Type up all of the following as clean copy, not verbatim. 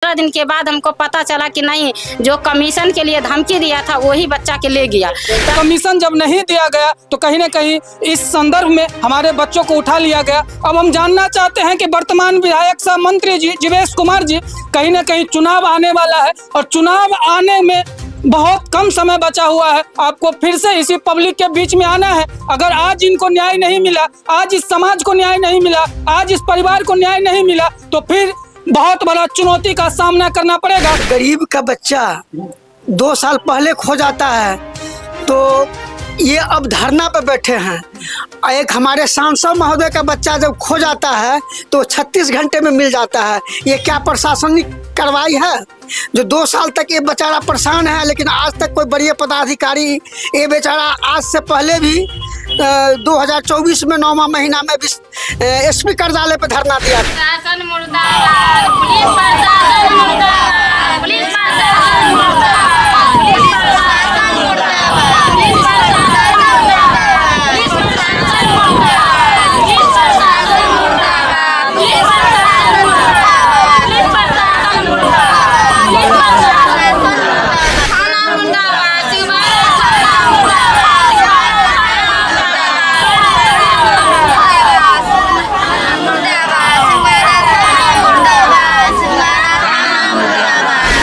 15 दिन के बाद हमको पता चला कि नहीं, जो कमीशन के लिए धमकी दिया था वही बच्चा के ले गया। कमीशन जब नहीं दिया गया तो कहीं ना कहीं इस संदर्भ में हमारे बच्चों को उठा लिया गया। अब हम जानना चाहते हैं कि वर्तमान विधायक सह मंत्री जी जीवेश कुमार जी, कहीं ना कहीं चुनाव आने वाला है और चुनाव आने में बहुत कम समय बचा हुआ है। आपको फिर से इसी पब्लिक के बीच में आना है। अगर आज इनको न्याय नहीं मिला, आज इस समाज को न्याय नहीं मिला, आज इस परिवार को न्याय नहीं मिला, तो फिर बहुत बड़ा चुनौती का सामना करना पड़ेगा। गरीब का बच्चा 2 साल पहले खो जाता है तो ये अब धरना पे बैठे हैं। एक हमारे सांसद महोदय का बच्चा जब खो जाता है तो 36 घंटे में मिल जाता है। ये क्या प्रशासनिक कार्रवाई है? जो 2 साल तक ये बेचारा परेशान है, लेकिन आज तक कोई बड़े पदाधिकारी, ये बेचारा आज से पहले भी 2024 में 9वां महीना में भी SP कार्यालय पे धरना दिया। प्रशासन मुर्दाबाद, पुलिस प्रशासन मुर्दाबाद, पुलिस प्रशासन मुर्दाबाद, पुलिस प्रशासन मुर्दाबाद, पुलिस प्रशासन मुर्दाबाद, पुलिस प्रशासन मुर्दाबाद, पुलिस प्रशासन मुर्दाबाद, पुलिस प्रशासन मुर्दाबाद, पुलिस प्रशासन मुर्दाबाद, पुलिस प्रशासन मुर्दाबाद, थाना मुर्दाबाद, सिवान थाना मुर्दाबाद,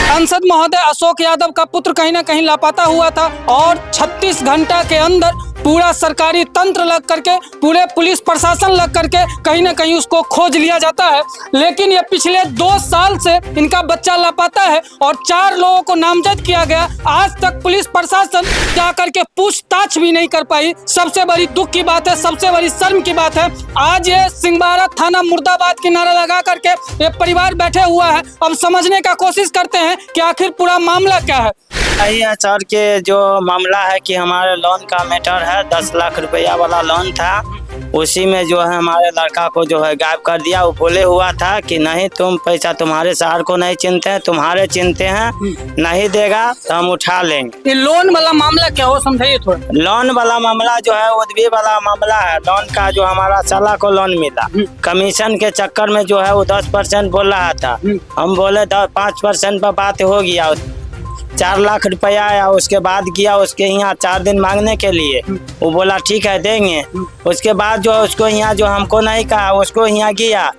सांसद महोदय अशोक यादव का पुत्र कहीं ना कहीं लापता हुआ था और 36 घंटा के अंदर पूरा सरकारी तंत्र लग करके, पूरे पुलिस प्रशासन लग करके कहीं ना कहीं उसको खोज लिया जाता है। लेकिन ये पिछले 2 साल से इनका बच्चा लापता है और 4 लोगों को नामजद किया गया। आज तक पुलिस प्रशासन जा करके पूछताछ भी नहीं कर पाई। सबसे बड़ी दुख की बात है, सबसे बड़ी शर्म की बात है, आज ये सिंहबारा थाना मुर्दाबाद की नारा लगा करके ये परिवार बैठे हुआ है। अब समझने का कोशिश करते हैं कि आखिर पूरा मामला क्या है। यही है सर के जो मामला है कि हमारे लोन का मैटर है, 10 लाख रुपया वाला लोन था, उसी में जो है हमारे लड़का को जो है गायब कर दिया। वो बोले हुआ था कि नहीं, तुम पैसा तुम्हारे शहर को नहीं चिनते हैं, तुम्हारे चिनते हैं, नहीं देगा तो हम उठा लेंगे। ये लोन वाला मामला क्या हो, समझाइए थोड़ा। लोन वाला मामला जो है उद्वी वाला मामला है। लोन का जो हमारा साला को लोन मिला, कमीशन के चक्कर में जो है वो 10% बोल रहा था। हम बोले 5% पर बात हो गया, 4 लाख रुपया आया। उसके बाद गया उसके यहाँ 4 दिन मांगने के लिए, वो बोला ठीक है देंगे। उसके बाद जो उसको यहाँ जो हमको नहीं कहा, उसको यहाँ गया,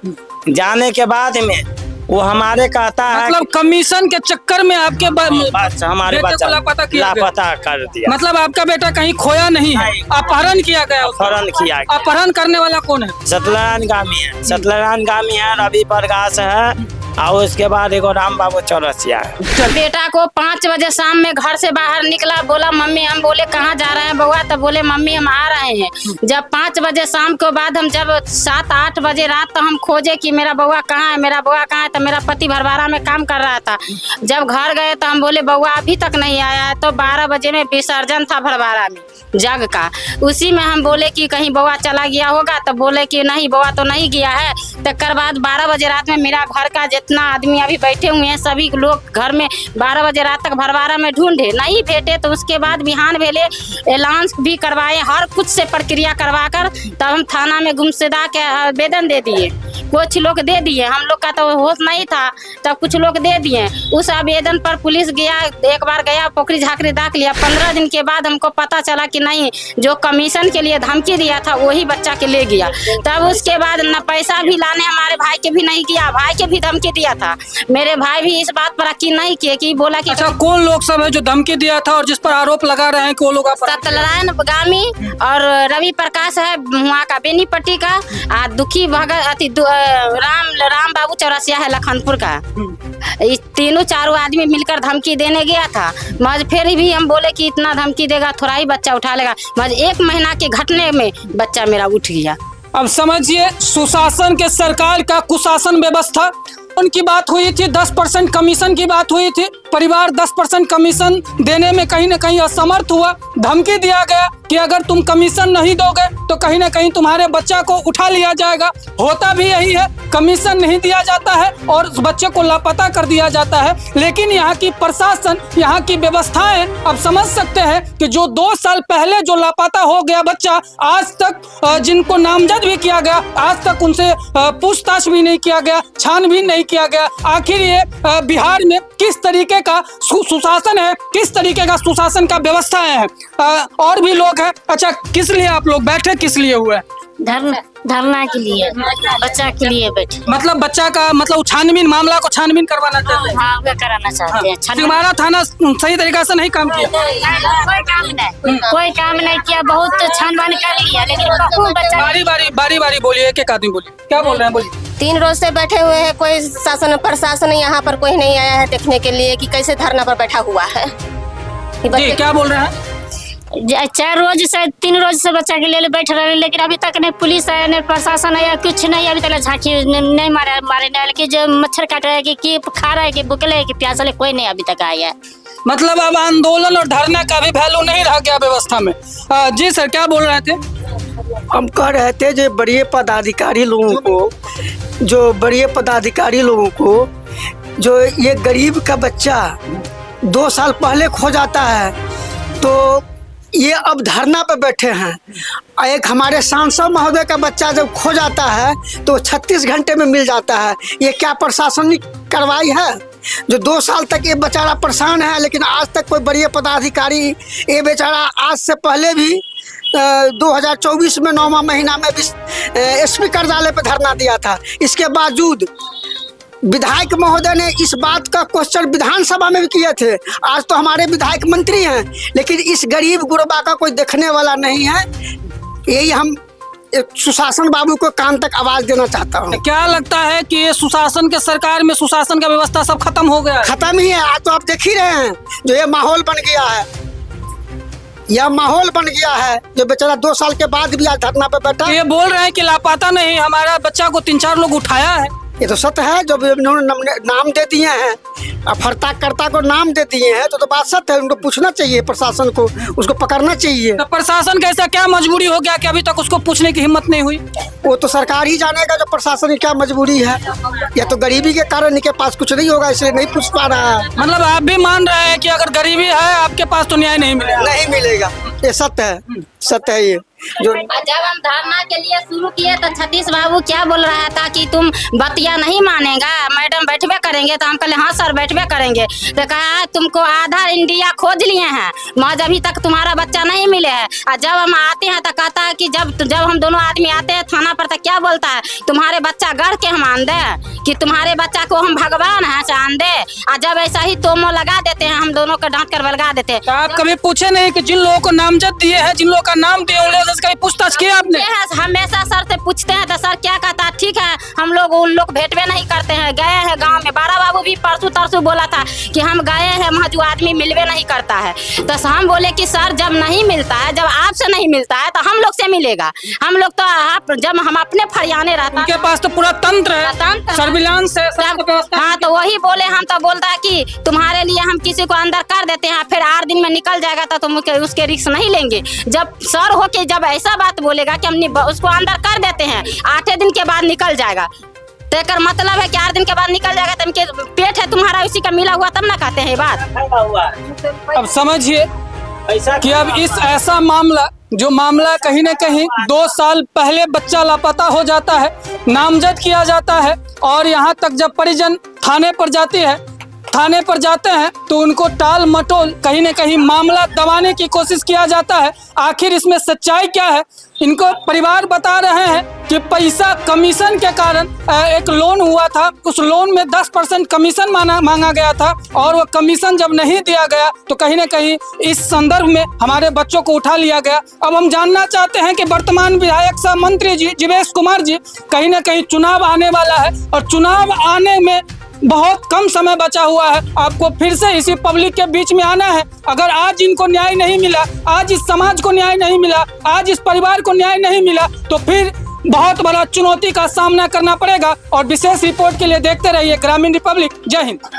जाने के बाद में वो हमारे कहता है, मतलब कमीशन के चक्कर में आपके बस हमारे बच्चा लापता कर दिया। मतलब आपका बेटा कहीं खोया नहीं है, अपहरण किया गया। अपहरण किया गया। अपहरण करने वाला कौन है? सतलरान गामी है, सतलरान गामी है, रवि प्रकाश है, और उसके बाद एगो राम बाबू चौरसिया है। बेटा को 5 बजे शाम में घर से बाहर निकला, बोला मम्मी, हम बोले कहाँ जा रहे हैं बउआ? तब बोले मम्मी हम आ रहे हैं। जब 5 बजे शाम के बाद हम जब 7-8 बजे रात तो हम खोजे कि मेरा बउआ कहाँ है, मेरा बउआ कहाँ है। तो मेरा पति भरवारा में काम कर रहा था। जब घर गए तो हम बोले बउआ अभी तक नहीं आया है। तो 12 बजे में विसर्जन था भरवारा में जग का, उसी में हम बोले कि कहीं बउआ चला गया होगा। तो बोले कि नहीं बउआ तो नहीं गया है। तकर बाद 12 बजे रात में मेरा घर का जितना आदमी अभी बैठे हुए हैं सभी लोग घर में 12 बजे रात तक भरवारा में ढूंढे, नहीं भेटे। तो उसके बाद बिहान भेले, ऐलान भी करवाए, हर कुछ से प्रक्रिया करवा कर तब हम थाना में गुमशुदा के आवेदन दे दिए। कुछ लोग दे दिए, हम लोग का तो होश नहीं था, तब कुछ लोग दे दिए। उस आवेदन पर पुलिस गया, एक बार गया, पोखरी झाकरी दाख लिया। 15 दिन के बाद हमको पता चला कि नहीं, जो कमीशन के लिए धमकी दिया था वही बच्चा के ले गया। तब उसके बाद न पैसा भी लाने हमारे भाई के भी नहीं किया, भाई के भी धमकी दिया था। मेरे भाई भी इस बात पर यकीन नहीं किए कि बोला कि अच्छा कौन लोग सब है जो धमकी दिया था और जिस पर आरोप लगा रहे हैं कि वो लोग सत्यनारायण गामी और रवि प्रकाश है वहाँ का बेनीपट्टी का, दुखी भगत राम बाबू चौरसिया है लखनपुर का। इस 3-4 आदमी मिलकर धमकी देने गया था। मज फिर भी हम बोले कि इतना धमकी देगा थोड़ा ही बच्चा उठा लेगा। मज 1 महीना के घटने में बच्चा मेरा उठ गया। अब समझिए सुशासन के सरकार का कुशासन व्यवस्था। उनकी बात हुई थी, 10% कमीशन की बात हुई थी। परिवार 10% कमीशन देने में कहीं ना कहीं असमर्थ हुआ, धमकी दिया गया कि अगर तुम कमीशन नहीं दोगे तो कहीं ना कहीं तुम्हारे बच्चा को उठा लिया जाएगा। होता भी यही है, कमीशन नहीं दिया जाता है और उस बच्चे को लापता कर दिया जाता है। लेकिन यहाँ की प्रशासन, यहाँ की व्यवस्थाएं अब समझ सकते हैं कि जो 2 साल पहले जो लापता हो गया बच्चा, आज तक जिनको नामजद भी किया गया, आज तक उनसे पूछताछ भी नहीं किया गया, छानबीन नहीं किया गया। आखिर ये बिहार में किस तरीके का सुशासन है, किस तरीके का सुशासन का व्यवस्थाएं है। और भी लोग हैं। अच्छा, किस लिए आप लोग बैठे, किस लिए हुए? धरना के लिए, बच्चा के लिए बैठे। मतलब बच्चा का मतलब छानबीन, मामला को छानबीन करवाना चाहते हैं। हाँ, वे कराना चाहते हैं। हमारा थाना सही तरीका से नहीं काम किया। कोई काम नहीं किया, बहुत छानबीन कर लिया, लेकिन बहुत बच्चा। बारी बोलिए, एक आदमी बोलिए, क्या बोल रहे हैं, बोलिए। 3 रोज से बैठे हुए हैं, कोई शासन प्रशासन यहाँ पर कोई नहीं आया है देखने के लिए कि कैसे धरना पर बैठा हुआ है। जी, क्या बोल रहे हैं? 4 रोज से 3 रोज से बच्चा के लिए बैठ रहे हैं, लेकिन अभी तक नहीं पुलिस आया, नहीं प्रशासन आया, कुछ नहीं। अभी तक झांकी नहीं मारे नहीं, लेकिन जो मच्छर काट रहा है कि खा रहा है कि भूखे है कि प्यासा है, कोई नहीं अभी तक आया है। मतलब अब आंदोलन और धरना का भी वैल्यू नहीं रह गया व्यवस्था में। जी सर, क्या बोल रहे थे? हम कह रहे थे जो बड़े पदाधिकारी लोगों को जो ये गरीब का बच्चा 2 साल पहले खो जाता है, तो ये अब धरना पे बैठे हैं। एक हमारे सांसद महोदय का बच्चा जब खो जाता है तो 36 घंटे में मिल जाता है। ये क्या प्रशासनिक कार्रवाई है? जो 2 साल तक ये बेचारा परेशान है, लेकिन आज तक कोई बड़े पदाधिकारी, ये बेचारा आज से पहले भी 2024 में 9वां महीना में भी SP कार्यालय पे धरना दिया था। इसके बावजूद विधायक महोदय ने इस बात का क्वेश्चन विधानसभा में भी किए थे। आज तो हमारे विधायक मंत्री हैं, लेकिन इस गरीब गुरबा का कोई देखने वाला नहीं है। यही हम एक सुशासन बाबू को कान तक आवाज देना चाहता हूँ। क्या लगता है कि ये सुशासन के सरकार में सुशासन का व्यवस्था सब खत्म हो गया? खत्म ही है। आज तो आप देख ही रहे हैं जो ये माहौल बन गया है, यह माहौल बन गया है। जो बेचारा 2 साल के बाद भी आज धरना पे बैठा। ये बोल रहे हैं कि लापता नहीं, हमारा बच्चा को 3-4 लोग उठाया है। ये तो सत्य है। जब इन्होंने नाम दे दिए हैं, फर्ताकर्ता को नाम दे दिए हैं, तो बात सत्य है। उनको पूछना चाहिए, प्रशासन को उसको पकड़ना चाहिए। तो प्रशासन का ऐसा क्या मजबूरी हो गया कि अभी तक उसको पूछने की हिम्मत नहीं हुई? वो तो सरकार ही जानेगा जो प्रशासन की क्या मजबूरी है। या तो गरीबी के कारण इनके पास कुछ नहीं होगा, इसलिए नहीं पूछ पा रहा है। मतलब आप भी मान रहे हैं कि अगर गरीबी है आपके पास तो न्याय नहीं मिलेगा? नहीं मिलेगा, ये सत्य है, सत्य है। ये जो जब हम धरना के लिए शुरू किए तो सतीश बाबू क्या बोल रहा था कि तुम बतिया नहीं मानेगा, मैडम बैठबे करेंगे। तो हम कहले हाँ सर बैठबे करेंगे। तो कहा तुमको आधा इंडिया खोज लिए हैं, मगर अभी तक तुम्हारा बच्चा नहीं मिले है। और जब हम आते हैं तो कहता है कि जब हम दोनों आदमी आते हैं थाना पर, तो क्या बोलता है, तुम्हारे बच्चा गढ़ के हम आन दे, कि तुम्हारे बच्चा को हम भगवान है से आन दे। और जब ऐसा ही तोमो लगा देते हैं, हम दोनों को डांट कर बलगा देते हैं। तो आप कभी पूछे नहीं कि जिन लोगों को नामजद दिए हैं, जिन लोगों का नाम दिए, कभी पूछताछ किया आपने? हमेशा सर से पूछते हैं तो सर क्या कहता है, ठीक है हम लोग उन लोग भेंटवे नहीं करते हैं। गए हैं गांव में, बारा बाबू भी परसों तरसों बोला था कि हम गए हैं, वहाँ जो आदमी मिलवे नहीं करता है। तो हम बोले कि सर जब नहीं मिलता है, जब आपसे नहीं मिलता है तो हम लोग से मिलेगा। हम लोग तो आप जब हम अपने फरियाने रहता, उनके पास तो पूरा तंत्र है, सर्विलांस है, हाँ। तो वही बोले, हम तो बोलता है कि तुम्हारे लिए हम किसी को अंदर कर देते हैं, फिर 8 दिन में निकल जाएगा तो तुम उसके रिस्क नहीं लेंगे। जब सर हो के जब ऐसा बात बोलेगा कि हम उसको अंदर कर देते हैं, 8 दिन के बाद निकल जाएगा, तो एक मतलब है कि 8 दिन के बाद निकल जाएगा, तो पेट है तुम्हारा उसी का मिला हुआ, तब ना कहते हैं ये बात। अब समझिए कि अब इस ऐसा मामला, जो मामला कहीं न कहीं 2 साल पहले बच्चा लापता हो जाता है, नामजद किया जाता है, और यहाँ तक जब परिजन थाने पर जाते हैं तो उनको टाल मटोल कहीं न कहीं मामला दबाने की कोशिश किया जाता है। आखिर इसमें सच्चाई क्या है? इनको परिवार बता रहे हैं कि पैसा कमीशन के कारण एक लोन हुआ था, उस लोन में 10% कमीशन मांगा गया था, और वो कमीशन जब नहीं दिया गया तो कहीं न कहीं इस संदर्भ में हमारे बच्चों को उठा लिया गया। अब हम जानना चाहते हैं कि वर्तमान विधायक सह मंत्री जी जीवेश कुमार जी, कहीं न कहीं चुनाव आने वाला है, और चुनाव आने में बहुत कम समय बचा हुआ है। आपको फिर से इसी पब्लिक के बीच में आना है। अगर आज इनको न्याय नहीं मिला, आज इस समाज को न्याय नहीं मिला, आज इस परिवार को न्याय नहीं मिला, तो फिर बहुत बड़ा चुनौती का सामना करना पड़ेगा। और विशेष रिपोर्ट के लिए देखते रहिए ग्रामीण रिपब्लिक। जय हिंद।